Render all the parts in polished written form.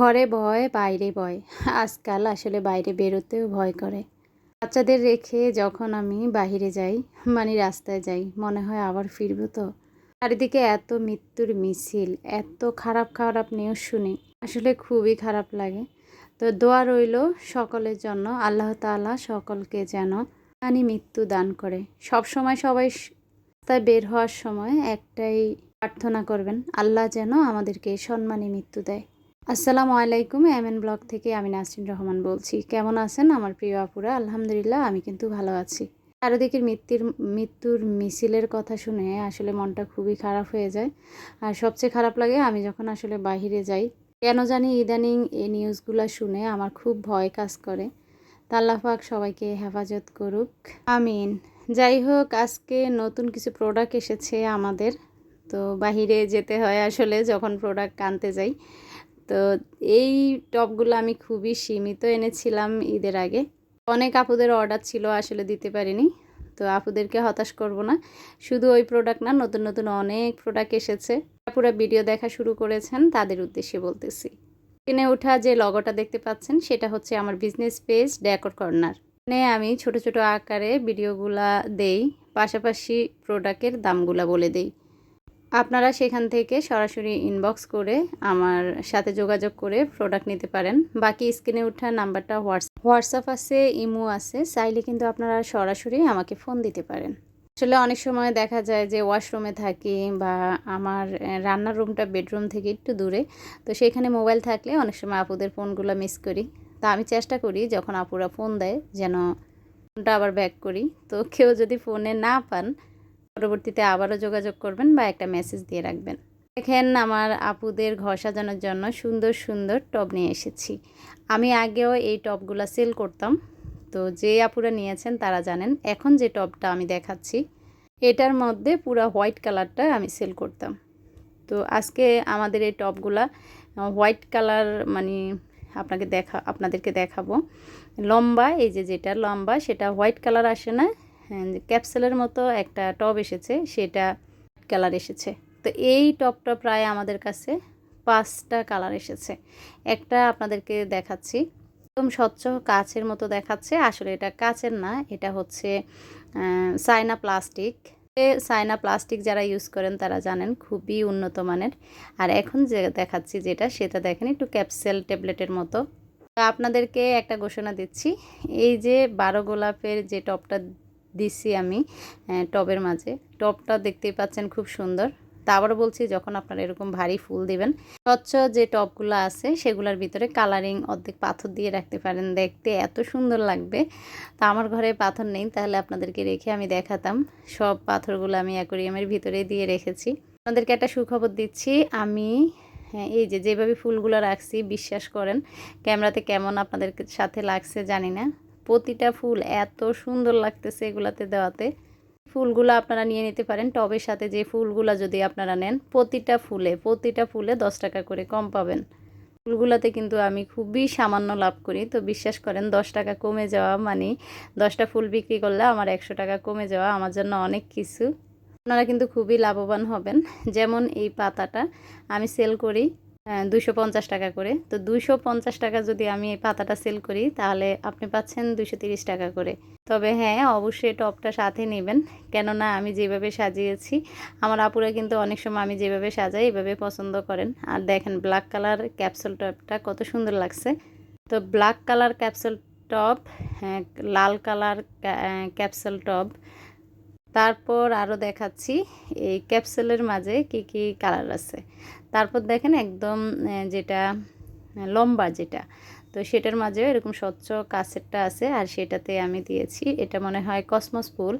ঘরে ভয় বাইরে ভয়। আজকাল আসলে বাইরে বেরোতেও ভয় করে। বাচ্চাদের রেখে যখন আমি বাহিরে যাই, মানে রাস্তায় যাই, মনে হয় আবার ফিরবো তো। চারিদিকে এত মৃত্যুর মিছিল, এত খারাপ খারাপ নিউজ শুনি, আসলে খুবই খারাপ লাগে। তো দোয়া রইল সকলের জন্য, আল্লাহ তাআলা সকলকে যেন মৃত্যু দান করে। সব সময় সবাই রাস্তায় বের হওয়ার সময় একটাই প্রার্থনা করবেন, আল্লাহ যেন আমাদেরকে সম্মানী মৃত্যু দেয়। আসসালামু আলাইকুম, এমএন ব্লগ থেকে আমি নাসরিন রহমান বলছি। কেমন আছেন আমার প্রিয় আপুরা? আলহামদুলিল্লাহ, আমি কিন্তু ভালো আছি। চারিদিকের মৃত্যুর মিছিলের কথা শুনে আসলে মনটা খুবই খারাপ হয়ে যায়। আর সবচেয়ে খারাপ লাগে আমি যখন আসলে বাহিরে যাই, কেন জানি ইদানিং এই নিউজগুলো শুনে আমার খুব ভয় কাজ করে। তা আল্লাহ পাক সবাইকে হেফাজত করুক, আমিন। যাই হোক, আজকে নতুন কিছু প্রোডাক্ট এসেছে আমাদের। তো বাহিরে যেতে হয় আসলে যখন প্রোডাক্ট আনতে যাই। তো এই টপগুলো আমি খুবই সীমিত এনেছিলাম ঈদের আগে। অনেক আপুদের অর্ডার ছিল, আসলে দিতে পারিনি। তো আপুদেরকে হতাশ করব না, শুধু ওই প্রোডাক্ট না, নতুন নতুন অনেক প্রোডাক্ট এসেছে। পুরো ভিডিও দেখা শুরু করেছেন তাদের উদ্দেশ্যে বলতেছি। কিনে ওঠা যে লগোটা দেখতে পাচ্ছেন সেটা হচ্ছে আমার বিজনেস পেজ ডেকোর কর্নার। এখানে আমি ছোট ছোট আকারে ভিডিওগুলা দেই, পাশাপাশি প্রোডাক্টের দামগুলা বলে দেই। আপনারা সেখান থেকে সরাসরি ইনবক্স করে আমার সাথে যোগাযোগ করে প্রোডাক্ট নিতে পারেন। বাকি স্ক্রিনে ওঠা নাম্বারটা হোয়াটসঅ্যাপ আছে, ইমো আছে, চাইলে কিন্তু আপনারা সরাসরি আমাকে ফোন দিতে পারেন। আসলে অনেক সময় দেখা যায় যে ওয়াশরুমে থাকি বা আমার রান্নার রুমটা বেডরুম থেকে একটু দূরে, তো সেখানে মোবাইল থাকলে অনেক সময় আপুদের ফোনগুলো মিস করি। তা আমি চেষ্টা করি যখন আপুরা ফোন দেয় যেন ফোনটা আবার ব্যাক করি। তো কেউ যদি ফোনে না পান, পরবর্তীতে আবারও যোগাযোগ করবেন বা একটা মেসেজ দিয়ে রাখবেন। দেখেন, আমার আপুদের ঘর সাজানোর জন্য সুন্দর সুন্দর টব নিয়ে এসেছি। আমি আগেও এই টবগুলো সেল করতাম, তো যে আপুরা নিয়েছেন তারা জানেন। এখন যে টবটা আমি দেখাচ্ছি এটার মধ্যে পুরো হোয়াইট কালারটা আমি সেল করতাম। তো আজকে আমাদের এই টবগুলা হোয়াইট কালার, মানে আপনাদেরকে দেখাবো। লম্বা, এই যেটা লম্বা সেটা হোয়াইট কালার আসে না, ক্যাপসুলের মতো একটা টব এসেছে, সেটা কালার এসেছে। তো এই টবটা প্রায় আমাদের কাছে 5টা কালার এসেছে। একটা আপনাদেরকে দেখাচ্ছি, একদম স্বচ্ছ কাচের মতো দেখাচ্ছে, আসলে এটা কাচের না, এটা হচ্ছে চায়না প্লাস্টিক। চায়না প্লাস্টিক যারা ইউজ করেন তারা জানেন খুবই উন্নত মানের। আর এখন যে দেখাচ্ছি সেটা দেখেন একটু ক্যাপসুল ট্যাবলেটের মতো। আপনাদেরকে একটা ঘোষণা দিচ্ছি, এই যে 12 গোলাপের যে টবটা দিচ্ছি আমি টবের মাঝে, টবটা দেখতেই পাচ্ছেন খুব সুন্দর। তা আবারও বলছি, যখন আপনারা এরকম ভারী ফুল দিবেন, স্বচ্ছ যে টবগুলো আছে সেগুলোর ভিতরে কালারিং অর্ধেক পাথর দিয়ে রাখতে পারেন, দেখতে এত সুন্দর লাগবে। তা আমার ঘরে পাথর নেই, তাহলে আপনাদেরকে রেখে আমি দেখাতাম। সব পাথরগুলো আমি অ্যাকোরিয়ামের ভিতরে দিয়ে রেখেছি। আপনাদেরকে একটা সুখবর দিচ্ছি, আমি এই যেভাবে ফুলগুলো রাখছি, বিশ্বাস করেন ক্যামেরাতে কেমন আপনাদের সাথে লাগছে জানি না, প্রতিটা ফুল এত সুন্দর লাগতেছে এগুলাতে দেওয়াতে। ফুলগুলো আপনারা নিয়ে নিতে পারেন টবের সাথে। যে ফুলগুলো যদি আপনারা নেন, প্রতিটা ফুলে 10 টাকা করে কম পাবেন। ফুলগুলাতে কিন্তু আমি খুবই সামান্য লাভ করি। তো বিশ্বাস করেন 10 টাকা কমে যাওয়া মানে 10টা ফুল বিক্রি করলে আমার 100 টাকা কমে যাওয়া আমার জন্য অনেক কিছু। আপনারা কিন্তু খুবই লাভবান হবেন। যেমন এই পাতাটা আমি সেল করি 250 টাকা করে। তো 250 টাকা যদি আমি এই পাতাটা সেল করি, তাহলে আপনি পাচ্ছেন 230 টাকা করে। তবে হ্যাঁ, অবশ্যই টবটা সাথে নেবেন, কেননা আমি যেভাবে সাজিয়েছি, আমার আপুরা কিন্তু অনেক সময় আমি যেভাবে সাজাই এভাবে পছন্দ করেন। আর দেখেন ব্ল্যাক কালার ক্যাপসুল টবটা কত সুন্দর লাগছে। তো ব্ল্যাক কালার ক্যাপসুল টব, হ্যাঁ, লাল কালার ক্যাপসুল টব। তারপর আরও দেখাচ্ছি এই ক্যাপসুলের মাঝে কি কালার আছে। তারপর দেখেন একদম যেটা লম্বা যেটা, তো সেটার মাঝেও এরকম স্বচ্ছ কাচেরটা আছে, আর সেটাতে আমি দিয়েছি, এটা মনে হয় কসমস ফুল।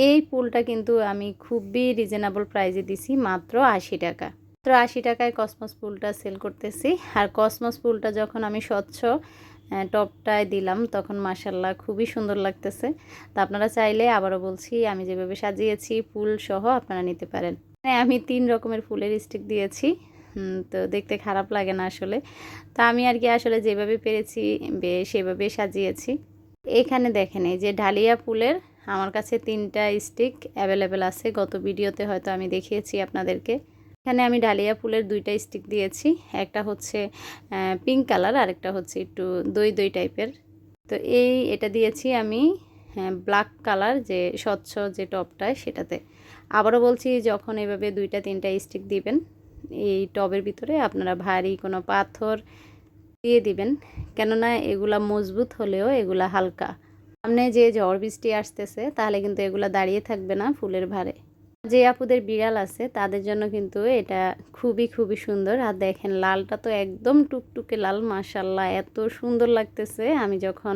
এই ফুলটা কিন্তু আমি খুবই রিজনেবল প্রাইসে দিছি, মাত্র 80 টাকা। মাত্র 80 টাকায় কসমস ফুলটা সেল করতেছি। আর কসমস ফুলটা যখন আমি স্বচ্ছ টপটায় দিলাম তখন মাশাল্লাহ খুবই সুন্দর লাগতেছে। তো আপনারা চাইলে, আবারও বলছি, আমি যেভাবে সাজিয়েছি ফুল সহ আপনারা নিতে পারেন। আমি 3 রকমের ফুলের স্টিক দিয়েছি, তো দেখতে খারাপ লাগে না আসলে। তা আমি আর কি আসলে যেভাবে পেরেছি সেভাবে সাজিয়েছি। এখানে দেখেন এই যে ডালিয়া ফুলের আমার কাছে 3টা স্টিক অ্যাভেলেবেল আছে, গত ভিডিওতে হয়তো আমি দেখিয়েছি আপনাদেরকে। এখানে আমি ডালিয়া ফুলের 2টা স্টিক দিয়েছি, একটা হচ্ছে পিঙ্ক কালার আর একটা হচ্ছে একটু দই দই টাইপের। তো এটা দিয়েছি আমি ব্ল্যাক কালার যে স্বচ্ছ যে টবটায় সেটাতে। আবারও বলছি, যখন এভাবে 2টা 3টা স্টিক দিবেন এই টবের ভিতরে আপনারা ভারী কোনো পাথর দিয়ে দিবেন, কেননা এগুলা মজবুত হলেও এগুলা হালকা। সামনে যে ঝড় বৃষ্টি আসতেছে তাহলে কিন্তু এগুলা দাঁড়িয়ে থাকবে না ফুলের ভারে। যে আপুদের বিড়াল আছে তাদের জন্য কিন্তু এটা খুবই খুবই সুন্দর। আর দেখেন লালটা তো একদম টুকটুকে লাল, মাশাল্লাহ এত সুন্দর লাগতেছে। আমি যখন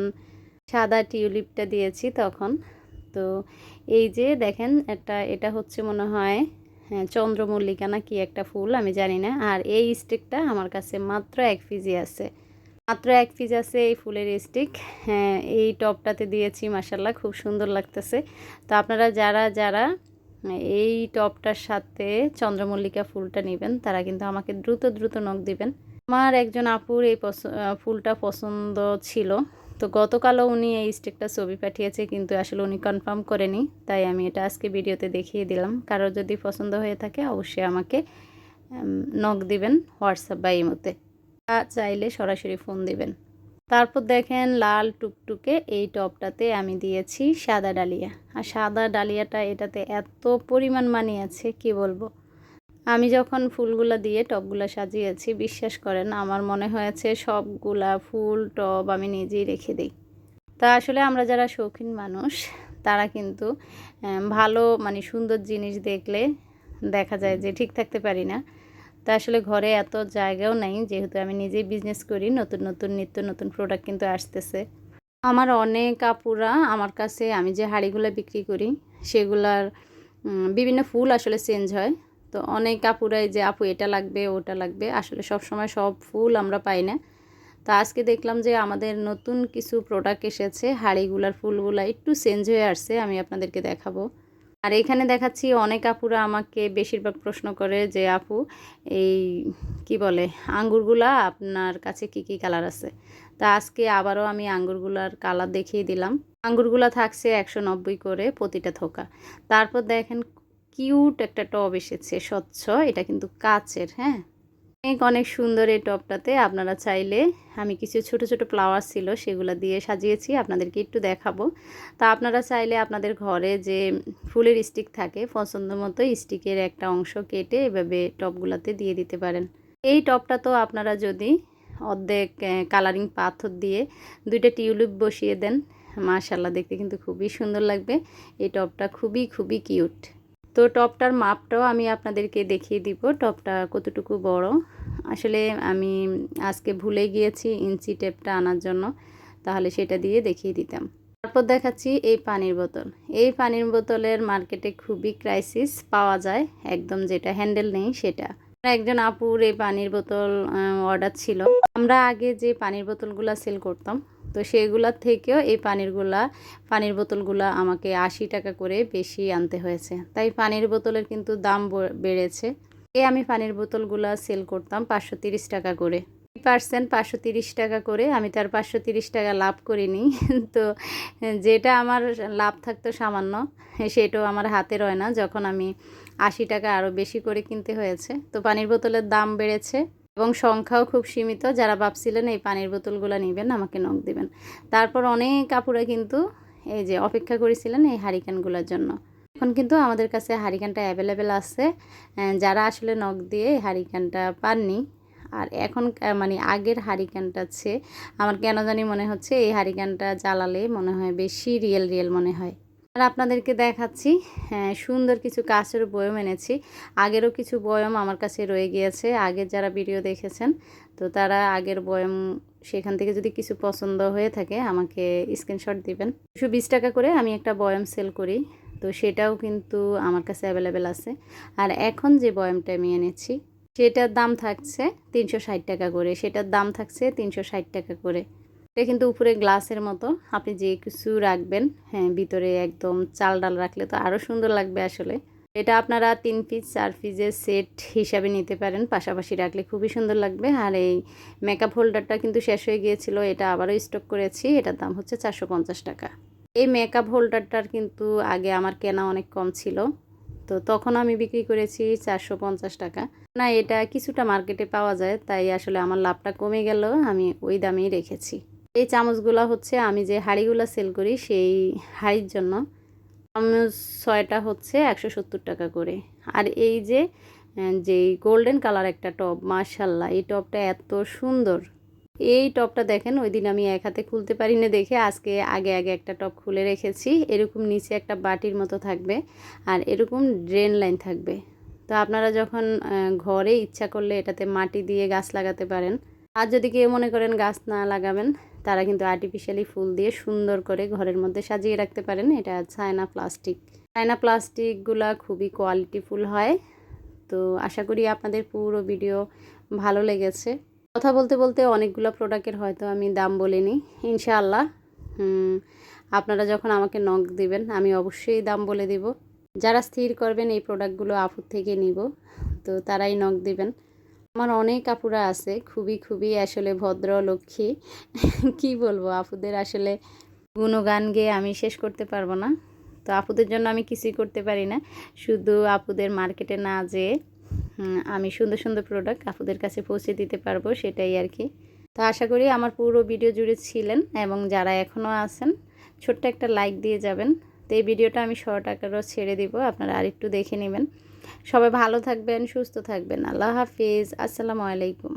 সাদা টিউলিপটা দিয়েছি তখন, তো এই যে দেখেন এটা হচ্ছে মনে হয় চন্দ্রমল্লিকা না কি একটা ফুল, আমি জানি না। আর এই স্টিকটা আমার কাছে মাত্র 1 পিসই আছে, মাত্র 1 পিস আছে এই ফুলের স্টিক। হ্যাঁ, এই টবটাতে দিয়েছি, মাশাল্লাহ খুব সুন্দর লাগতেছে। তো আপনারা যারা যারা এই টবটার সাথে চন্দ্রমল্লিকা ফুলটা নেবেন তারা কিন্তু আমাকে দ্রুত দ্রুত নক দিবেন। আমার একজন আপুর এই ফুলটা পছন্দ ছিল, তো গতকালও উনি এই স্টিকটা ছবি পাঠিয়েছে, কিন্তু আসলে উনি কনফার্ম করেনি, তাই আমি এটা আজকে ভিডিওতে দেখিয়ে দিলাম। কারোর যদি পছন্দ হয়ে থাকে অবশ্যই আমাকে নক দিবেন হোয়াটসঅ্যাপ বা ইমোতে, চাইলে সরাসরি ফোন দিবেন। তারপর দেখেন লাল টুকটুকে এই টবটাতে আমি দিয়েছি সাদা ডালিয়া। আর সাদা ডালিয়াটা এটাতে এত পরিমাণ মানিয়েছে কি বলবো। আমি যখন ফুলগুলা দিয়ে টবগুলা সাজিয়েছি, বিশ্বাস করেন আমার মনে হয়েছে সবগুলা ফুল টব আমি নিজেই রেখে দিই। তা আসলে আমরা যারা শৌখিন মানুষ তারা কিন্তু ভালো মানে সুন্দর জিনিস দেখলে দেখা যায় যে ঠিক থাকতে পারি না। তা আসলে ঘরে এত জায়গাও নাই, যেহেতু আমি নিজেই বিজনেস করি, নতুন নতুন নিত্য নতুন প্রোডাক্ট কিন্তু আসতেছে। আমার অনেক আপুরা আমার কাছে, আমি যে হাঁড়িগুলো বিক্রি করি সেগুলার বিভিন্ন ফুল আসলে চেঞ্জ হয়। তো অনেক আপুরাই যে আপু এটা লাগবে ওটা লাগবে, আসলে সব সময় সব ফুল আমরা পাই না। তো আজকে দেখলাম যে আমাদের নতুন কিছু প্রোডাক্ট এসেছে, হাঁড়িগুলার ফুলগুলা একটু চেঞ্জ হয়ে আসছে, আমি আপনাদেরকে দেখাবো। আর এখানে দেখাচ্ছি অনেক আপুরা আমাকে বেশিরভাগ প্রশ্ন করে যে আপু এই কি বলে আঙ্গুরগুলা আপনার কাছে কি কি কালার আছে। তা আজকে আবারও আমি আঙ্গুরগুলার কালার দেখিয়ে দিলাম। আঙ্গুরগুলা থাকছে 190 করে প্রতিটা থোকা। তারপর দেখেন কিউট একটা টব এসেছে স্বচ্ছ, এটা কিন্তু কাচের। হ্যাঁ, অনেক অনেক সুন্দর এই টবটাতে আপনারা চাইলে, আমি কিছু ছোট ছোট ফ্লাওয়ার ছিল সেগুলো দিয়ে সাজিয়েছি, আপনাদেরকে একটু দেখাবো। তা আপনারা চাইলে আপনাদের ঘরে যে ফুলের স্টিক থাকে পছন্দ মতো স্টিকের একটা অংশ কেটে এভাবে টবগুলোতে দিয়ে দিতে পারেন। এই টবটা তো আপনারা যদি অর্ধেক কালারিং পাথর দিয়ে 2টা টিউলিপ বসিয়ে দেন, মাশাল্লাহ দেখতে কিন্তু খুবই সুন্দর লাগবে। এই টবটা খুবই খুবই কিউট। তো টবটার মাপটাও আমি আপনাদেরকে দেখিয়ে দিব, টবটা কতটুকু বড়। আসলে আমি আজকে ভুলে গিয়েছি ইঞ্চি টেপটা আনার জন্য, তাহলে সেটা দিয়ে দেখিয়ে দিতাম। তারপর দেখাচ্ছি এই পানির বোতল। এই পানির বোতলের মার্কেটে খুবই ক্রাইসিস পাওয়া যায়, একদম যেটা হ্যান্ডেল নেই সেটা। একজন আপুর এই পানির বোতল অর্ডার ছিল। আমরা আগে যে পানির বোতলগুলো সেল করতাম, তো সেগুলোর থেকেও এই পানির বোতলগুলো আমাকে 80 টাকা করে বেশি আনতে হয়েছে, তাই পানির বোতলের কিন্তু দাম বেড়েছে। আমি পানির বোতলগুলো সেল করতাম 530 টাকা করে, 530 টাকা করে। আমি তার 530 টাকা লাভ করিনি। তো যেটা আমার লাভ থাকতো সামান্য, সেটাও আমার হাতে রয় না, যখন আমি 80 টাকা আরও বেশি করে কিনতে হয়েছে। তো পানির বোতলের দাম বেড়েছে এবং সংখ্যাও খুব সীমিত। যারা ভাবছিলেন এই পানির বোতলগুলো নেবেন আমাকে নক দিবেন। তারপর অনেক কাপুরা কিন্তু এই যে অপেক্ষা করেছিলেন এই হারিকেনগুলোর জন্য। এখন কিন্তু আমাদের কাছে হারিকেনটা অ্যাভেলেবেল আছে। যারা আসলে নক দিয়ে এই হারিকেনটা পাননি, আর এখন মানে আগের হারিকেনটা চেয়ে আমার কেন জানি মনে হচ্ছে এই হারিকেনটা জ্বালালে মনে হয় বেশি রিয়েল রিয়েল মনে হয়। আর আপনাদেরকে দেখাচ্ছি সুন্দর কিছু কাচের বয়ম এনেছি। আগেরও কিছু বয়ম আমার কাছে রয়ে গিয়েছে, আগের যারা ভিডিও দেখেছেন তো তারা আগের বয়ম, সেখান থেকে যদি কিছু পছন্দ হয়ে থাকে আমাকে স্ক্রিনশট দিবেন। 220 টাকা করে আমি একটা বয়ম সেল করি, তো সেটাও কিন্তু আমার কাছে অ্যাভেলেবেল আছে। আর এখন যে বয়মটা আমি এনেছি সেটার দাম থাকছে 360 টাকা করে, সেটার দাম থাকছে 360 টাকা করে। এটা কিন্তু উপরে গ্লাসের মতো, আপনি যে কিছু রাখবেন, হ্যাঁ ভিতরে একদম চাল ডাল রাখলে তো আরও সুন্দর লাগবে আসলে। এটা আপনারা 3 পিস 4 পিসের সেট হিসাবে নিতে পারেন, পাশাপাশি রাখলে খুবই সুন্দর লাগবে। আর এই মেকআপ হোল্ডারটা কিন্তু শেষ হয়ে গিয়েছিল, এটা আবারও স্টক করেছি, এটার দাম হচ্ছে 450 টাকা। এই মেকআপ হোল্ডারটার কিন্তু আগে আমার কেনা অনেক কম ছিল, তো তখন আমি বিক্রি করেছি 450 টাকা। না, এটা কিছুটা মার্কেটে পাওয়া যায়, তাই আসলে আমার লাভটা কমে গেল, আমি ওই দামেই রেখেছি। এই চামচগুলো হচ্ছে আমি যে হাঁড়িগুলো সেল করি সেই হাঁড়ির জন্য। চামচ 6টা হচ্ছে 170 টাকা করে। আর এই যে যেই গোল্ডেন কালার একটা টব, মাশাল্লাহ এই টবটা এত সুন্দর। এই টবটা দেখেন, ওই দিন আমি এক হাতে খুলতে পারি না দেখে আজকে আগে আগে একটা টব খুলে রেখেছি। এরকম নিচে একটা বাটির মতো থাকবে আর এরকম ড্রেন লাইন থাকবে। তো আপনারা যখন ঘরে ইচ্ছা করলে এটাতে মাটি দিয়ে গাছ লাগাতে পারেন। আর যদি কেউ মনে করেন গাছ না লাগাবেন, তারা কিন্তু আর্টিফিশিয়ালি ফুল দিয়ে সুন্দর করে ঘরের মধ্যে সাজিয়ে রাখতে পারেন। এটা চায়না প্লাস্টিক। চায়না প্লাস্টিকগুলা খুবই কোয়ালিটিফুল হয়। তো আশা করি আপনাদের পুরো ভিডিও ভালো লেগেছে। কথা বলতে বলতে অনেকগুলো প্রোডাক্টের হয়তো আমি দাম বলিনি। ইনশাআল্লাহ আপনারা যখন আমাকে নক দিবেন আমি অবশ্যই দাম বলে দিব। যারা স্থির করবেন এই প্রোডাক্টগুলো আপুর থেকে নিব, তো তারাই নক দিবেন। আমার অনেক আপুরা আছে, খুবই খুবই আসলে ভদ্র লক্ষ্মী। কি বলবো, আপুদের আসলে গুণগান গেয়ে আমি শেষ করতে পারবো না। তো আপুদের জন্য আমি কিছুই করতে পারি না, শুধু আপুদের মার্কেটে না যেয়ে আমি সুন্দর সুন্দর প্রোডাক্ট আপুদের কাছে পৌঁছে দিতে পারবো, সেটাই আর কি। তো আশা করি আমার পুরো ভিডিও জুড়ে ছিলেন, এবং যারা এখনও আছেন ছোট্ট একটা লাইক দিয়ে যাবেন। তো এই ভিডিওটা আমি শর্ট আকারেও ছেড়ে দিব, আপনারা আরেকটু দেখে নেবেন। সবাই ভালো থাকবেন, সুস্থ থাকবেন। আল্লাহ হাফিজ, আসসালামু আলাইকুম।